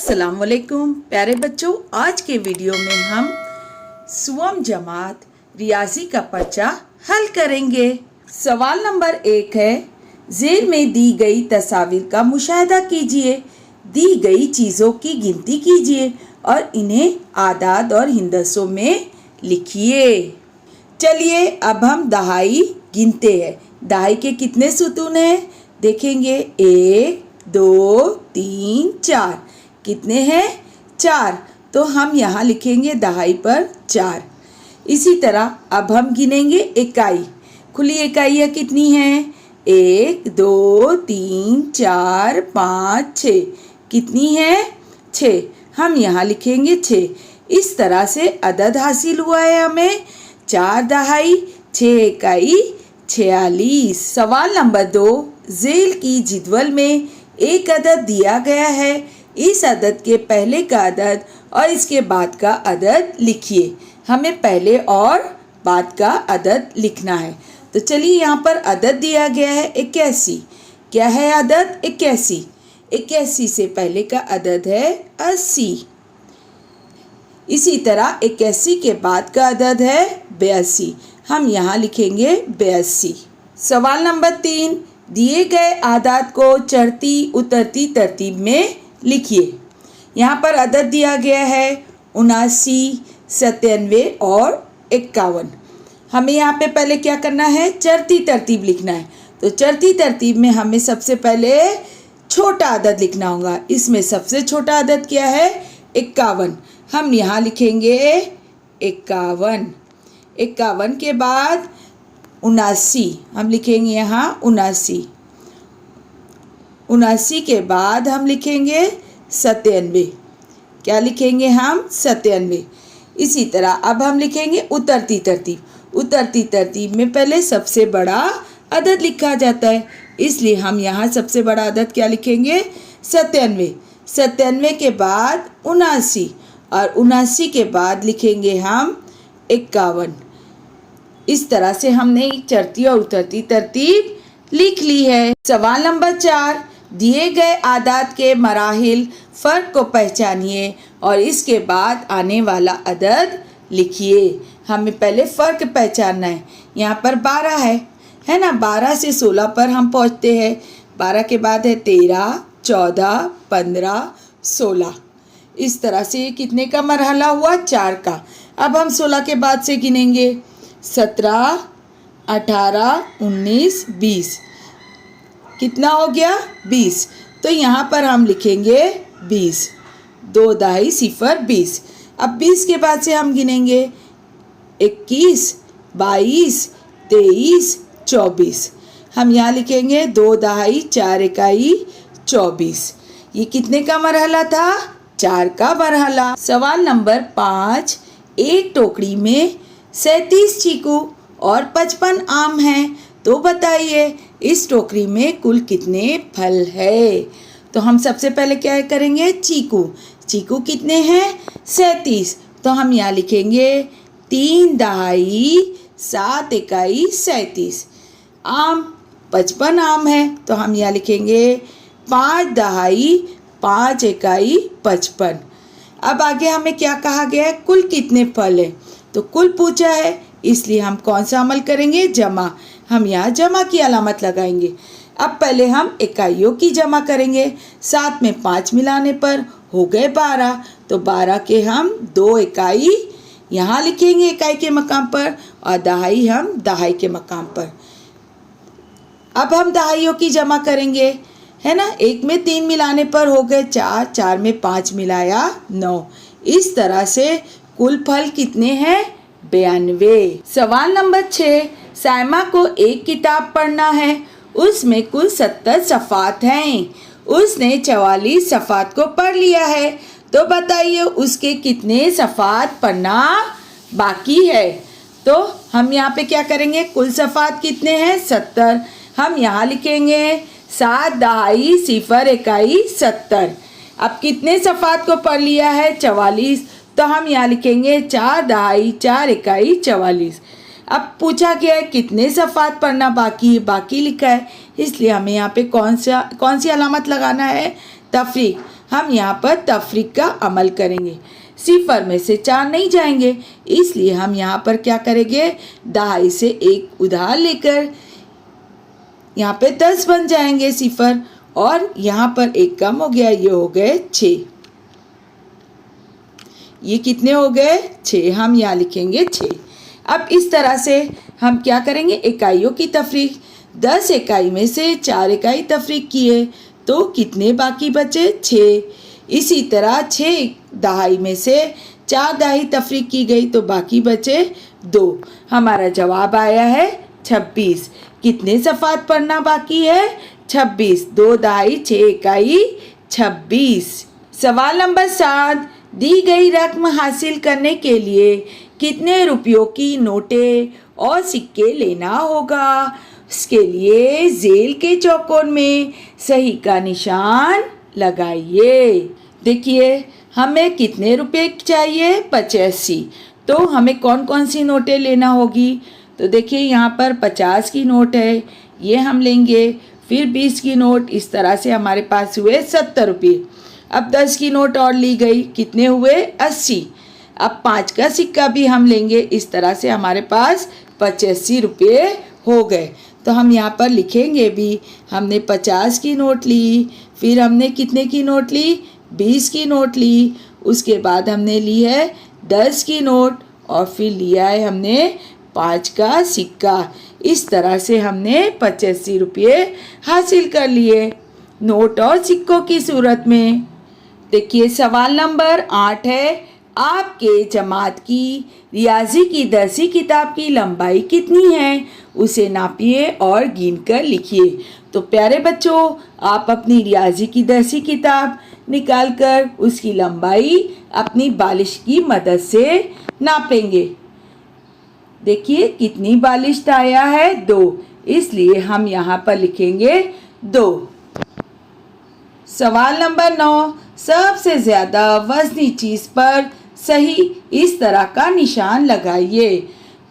अस्सलाम वालेकुम प्यारे बच्चों, आज के वीडियो में हम सुवम जमात रियाजी का पर्चा हल करेंगे। सवाल नंबर 1 है, ज़ेल में दी गई तस्वीर का मुशाहिदा कीजिए। दी गई चीज़ों की गिनती कीजिए और इन्हें आदाद और हिंदसों में लिखिए। चलिए अब हम दहाई गिनते हैं। दहाई के कितने सुतून हैं देखेंगे। 1 2 3 4। कितने हैं? 4। तो हम यहाँ लिखेंगे दहाई पर 4। इसी तरह अब हम गिनेंगे इकाई। खुली इकाइयाँ कितनी हैं? 1 2 3 4 5 6। कितनी हैं? 6। हम यहाँ लिखेंगे 6। इस तरह से अदद हासिल हुआ है हमें 4 दहाई 6 इकाई 46। सवाल नंबर 2, ज़ेल की जिदवल में एक अदद दिया गया है। इस अदद के पहले का अदद और इसके बाद का अदद लिखिए। हमें पहले और बाद का अदद लिखना है। तो चलिए यहाँ पर अदद दिया गया है 81। क्या है अदद? 81। 81 से पहले का अदद है 80। इसी तरह 81 के बाद का अदद है 82। हम यहाँ लिखेंगे 82। सवाल नंबर 3, दिए गए आदाद को चढ़ती उतरती तरतीब में लिखिए। यहाँ पर अदद दिया गया है 79, 97 और 51। हमें यहाँ पे पहले क्या करना है? चढ़ती तरतीब लिखना है। तो चढ़ती तरतीब में हमें सबसे पहले छोटा अदद लिखना होगा। इसमें सबसे छोटा अदद क्या है? 51। हम यहाँ लिखेंगे 51। 51 के बाद 79। हम लिखेंगे यहाँ 79। 79 के बाद हम लिखेंगे 97। क्या लिखेंगे हम? 97। इसी तरह अब हम लिखेंगे उतरती तरतीब। उतरती तरतीब में पहले सबसे बड़ा अदद लिखा जाता है, इसलिए हम यहाँ सबसे बड़ा अदद क्या लिखेंगे? 97। 97 के बाद 79 और 79 के बाद लिखेंगे हम 51। इस तरह से हमने एक चढ़ती और उतरती तरतीब लिख ली है। सवाल नंबर 4, दिए गए आदाद के मराहिल फ़र्क को पहचानिए और इसके बाद आने वाला अदद लिखिए। हमें पहले फ़र्क पहचानना है। यहाँ पर 12 है ना। 12 से 16 पर हम पहुँचते हैं। 12 के बाद है 13, 14, 15, 16। इस तरह से कितने का मरहला हुआ? 4 का। अब हम 16 के बाद से गिनेंगे। 17, 18, 19, 20। कितना हो गया? 20। तो यहाँ पर हम लिखेंगे 20। 2 दहाई 0 20। अब 20 के बाद से हम गिनेंगे 21, 22, 23, 24। हम यहाँ लिखेंगे 2 दहाई 4 इकाई 24। ये कितने का मरहला था? 4 का मरहला। सवाल नंबर 5, एक टोकरी में 37 चीकू और 55 आम हैं, तो बताइए इस टोकरी में कुल कितने फल है? तो हम सबसे पहले क्या करेंगे? चीकू। चीकू कितने हैं? 37। तो हम यहाँ लिखेंगे 3 दहाई 7 इकाई 37। आम 55 आम है, तो हम यहाँ लिखेंगे 5 दहाई 5 इकाई 55। अब आगे हमें क्या कहा गया है? कुल कितने फल है। तो कुल पूछा है, इसलिए हम कौन सा अमल करेंगे? जमा। हम यहाँ जमा की अलामत लगाएंगे। अब पहले हम इकाइयों की जमा करेंगे। 7 में 5 मिलाने पर हो गए 12। तो 12 के हम 2 इकाई यहाँ लिखेंगे इकाई के मकाम पर और दहाई हम दहाई के मकाम पर। अब हम दहाइयों की जमा करेंगे, है ना। 1 में 3 मिलाने पर हो गए 4, 4 में 5 मिलाया 9। इस तरह से कुल फल कितने हैं? 92। सवाल नंबर 6, साइमा को एक किताब पढ़ना है, उसमें कुल 70 सफ़ात हैं। उसने 44 सफ़ात को पढ़ लिया है, तो बताइए उसके कितने सफ़ात पढ़ना बाकी है। तो हम यहाँ पे क्या करेंगे? कुल सफ़ात कितने हैं? 70। हम यहाँ लिखेंगे 7 दहाई 0 इकाई 70। अब कितने सफ़ात को पढ़ लिया है? 44। तो हम यहाँ लिखेंगे 4 दहाई 4 इकाई 44। अब पूछा गया है कितने सफ़ात पढ़ना बाकी है। बाकी लिखा है, इसलिए हमें यहाँ पे कौन सी अलामत लगाना है? तफरीक। हम यहाँ पर तफरीक का अमल करेंगे। सिफर में से 4 नहीं जाएंगे, इसलिए हम यहाँ पर क्या करेंगे, दहाई से 1 उधार लेकर यहाँ पे 10 बन जाएंगे सिफर, और यहाँ पर 1 कम हो गया, ये हो गए 6। ये कितने हो गए, 6। हम यहाँ लिखेंगे 6। अब इस तरह से हम क्या करेंगे, इकाइयों की तफरीक। 10 इकाई में से 4 इकाई तफरीक किए तो कितने बाकी बचे, 6। इसी तरह 6 दहाई में से 4 दहाई तफरीक की गई तो बाकी बचे 2। हमारा जवाब आया है 26। कितने सफ़ात पढ़ना बाकी है, 26। 2 दहाई 6 इकाई 26। सवाल नंबर 7, दी गई रकम हासिल करने के लिए कितने रुपयों की नोटें और सिक्के लेना होगा। इसके लिए जेल के चौकोर में सही का निशान लगाइए। देखिए हमें कितने रुपए चाहिए, 85। तो हमें कौन कौन सी नोटें लेना होगी, तो देखिए यहाँ पर 50 की नोट है, ये हम लेंगे। फिर 20 की नोट, इस तरह से हमारे पास हुए 70 रुपये। अब 10 की नोट और ली गई, कितने हुए, 80। अब 5 का सिक्का भी हम लेंगे, इस तरह से हमारे पास 85 रुपये हो गए। तो हम यहाँ पर लिखेंगे भी, हमने 50 की नोट ली, फिर हमने कितने की नोट ली, 20 की नोट ली, उसके बाद हमने ली है 10 की नोट, और फिर लिया है हमने 5 का सिक्का। इस तरह से हमने 85 रुपये हासिल कर लिए नोट और सिक्कों की सूरत में। देखिए सवाल नंबर 8 है, आपके जमात की रियाजी की दरसी किताब की लंबाई कितनी है, उसे नापिए और गिनकर लिखिए। तो प्यारे बच्चों, आप अपनी रियाजी की दरसी किताब निकालकर उसकी लंबाई अपनी बालिश की मदद से नापेंगे। देखिए कितनी बालिश आया है, 2, इसलिए हम यहाँ पर लिखेंगे 2। सवाल नंबर 9, सबसे ज़्यादा वजनी चीज़ पर सही इस तरह का निशान लगाइए।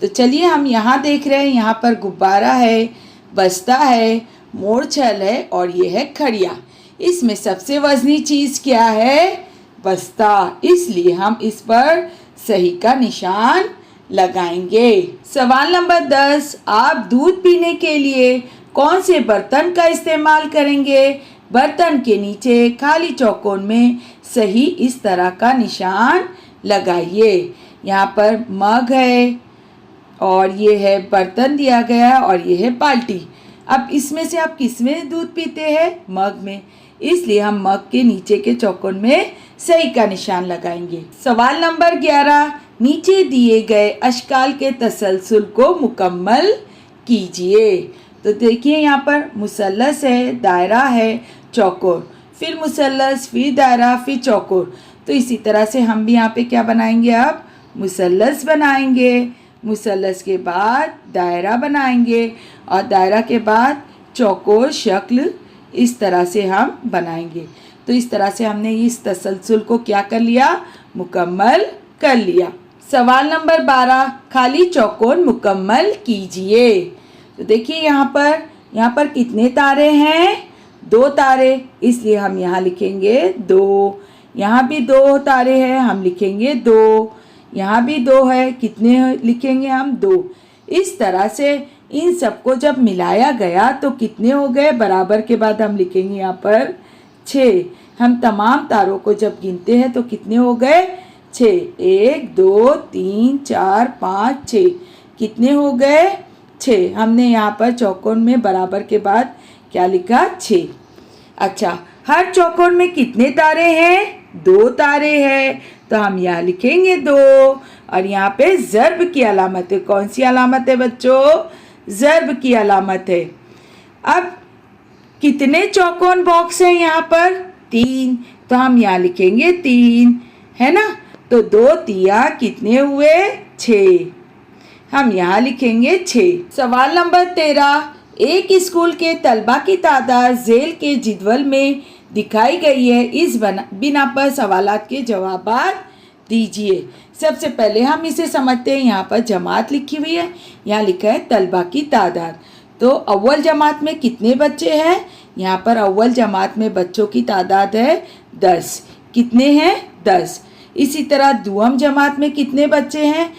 तो चलिए हम यहाँ देख रहे हैं, यहाँ पर गुब्बारा है, बस्ता है, मोरछल है और ये है खड़िया। इसमें सबसे वजनी चीज़ क्या है, बस्ता, इसलिए हम इस पर सही का निशान लगाएंगे। सवाल नंबर 10, आप दूध पीने के लिए कौन से बर्तन का इस्तेमाल करेंगे। बर्तन के नीचे खाली चौकोर में सही इस तरह का निशान लगाइए। यहाँ पर मग है और ये है बर्तन दिया गया है और ये है बाल्टी। अब इसमें से आप किस में दूध पीते हैं, मग में, इसलिए हम मग के नीचे के चौकोर में सही का निशान लगाएंगे। सवाल नंबर 11, नीचे दिए गए अशकाल के तसलसल को मुकम्मल कीजिए। तो देखिए यहाँ पर मुसल्लस है, दायरा है, चौकोर, फिर मुसल्लस, फिर दायरा, फिर चौकोर। तो इसी तरह से हम भी यहाँ पे क्या बनाएंगे, अब मुसल्लस बनाएंगे, मुसल्लस के बाद दायरा बनाएंगे और दायरा के बाद चौकोर शक्ल, इस तरह से हम बनाएंगे। तो इस तरह से हमने इस तसलसल को क्या कर लिया, मुकम्मल कर लिया। सवाल नंबर 12, खाली चौकोर मुकम्मल कीजिए। तो देखिए यहाँ पर कितने तारे हैं, 2 तारे, इसलिए हम यहाँ लिखेंगे 2। यहाँ भी 2 तारे हैं, हम लिखेंगे 2। यहाँ भी 2 है, कितने लिखेंगे हम, 2। इस तरह से इन सबको जब मिलाया गया तो कितने हो गए, बराबर के बाद हम लिखेंगे यहाँ पर 6। हम तमाम तारों को जब गिनते हैं तो कितने हो गए, 6। 1 2 3 4 5 6, कितने हो गए, 6। हमने यहाँ पर चौकोर में बराबर के बाद क्या लिखा, 6। अच्छा, हर चौकोर में कितने तारे हैं, 2 तारे हैं, तो हम यहाँ लिखेंगे 2। और यहाँ पे ज़र्ब की अलामत है, कौन सी अलामत है बच्चों, ज़र्ब की अलामत है। अब कितने चौकोर बॉक्स हैं यहाँ पर, 3, तो हम यहाँ लिखेंगे 3, है ना। तो 2 तिया कितने हुए, 6, हम यहाँ लिखेंगे 6। सवाल नंबर 13, एक स्कूल के तलबा की तादाद झेल के जदवल में दिखाई गई है, इस बिना पर सवालात के जवाब दीजिए। सबसे पहले हम इसे समझते हैं। यहाँ पर जमात लिखी हुई है, यहाँ लिखा है तलबा की तादाद। तो अव्वल जमात में कितने बच्चे हैं, यहाँ पर अव्वल जमात में बच्चों की तादाद है 10। कितने हैं? 10। इसी तरह दुअम जमात में कितने बच्चे हैं?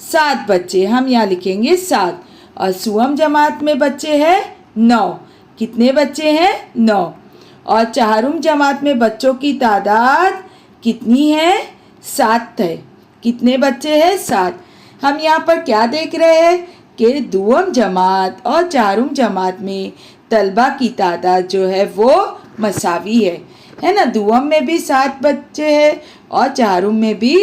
7 बच्चे। हम यहाँ लिखेंगे 7। और सुअम जमात में बच्चे हैं 9। कितने बच्चे हैं? 9। और चारुम जमात में बच्चों की तादाद कितनी है? 7 है। कितने बच्चे हैं? 7। हम यहाँ पर क्या देख रहे हैं कि दुअम जमात और चारुम जमात में तलबा की तादाद जो है वो मसावी है ना। दुअम में भी 7 बच्चे हैं और चारुम में भी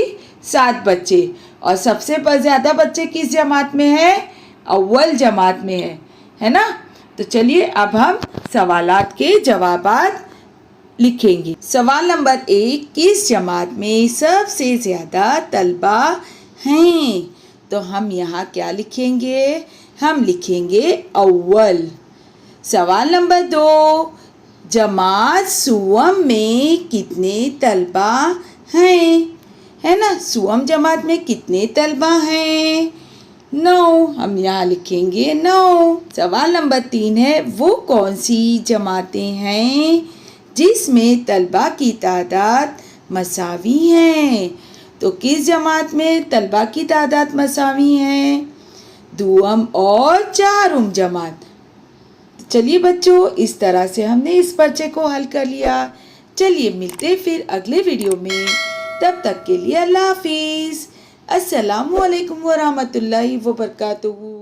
7 बच्चे। और सबसे ज़्यादा बच्चे किस जमात में है? अव्वल जमात में है ना। तो चलिए अब हम सवालात के जवाबात लिखेंगे। सवाल नंबर 1, किस जमात में सबसे ज़्यादा तलबा हैं? तो हम यहाँ क्या लिखेंगे? हम लिखेंगे अव्वल। सवाल नंबर 2, जमात सुअम में कितने तलबा हैं? है ना, सुअम जमात में कितने तलबा हैं? 9। हम यहाँ लिखेंगे 9। सवाल नंबर 3 है, वो कौन सी जमातें हैं जिसमें तलबा की तादाद मसावी हैं? तो किस जमात में तलबा की तादाद मसावी है? दुअम और चारुम जमात। चलिए बच्चों, इस तरह से हमने इस पर्चे को हल कर लिया। चलिए मिलते फिर अगले वीडियो में। तब तक के लिए अल्लाह हाफिज़। अस्सलामु अलैकुम व रहमतुल्लाहि व बरकातुहू।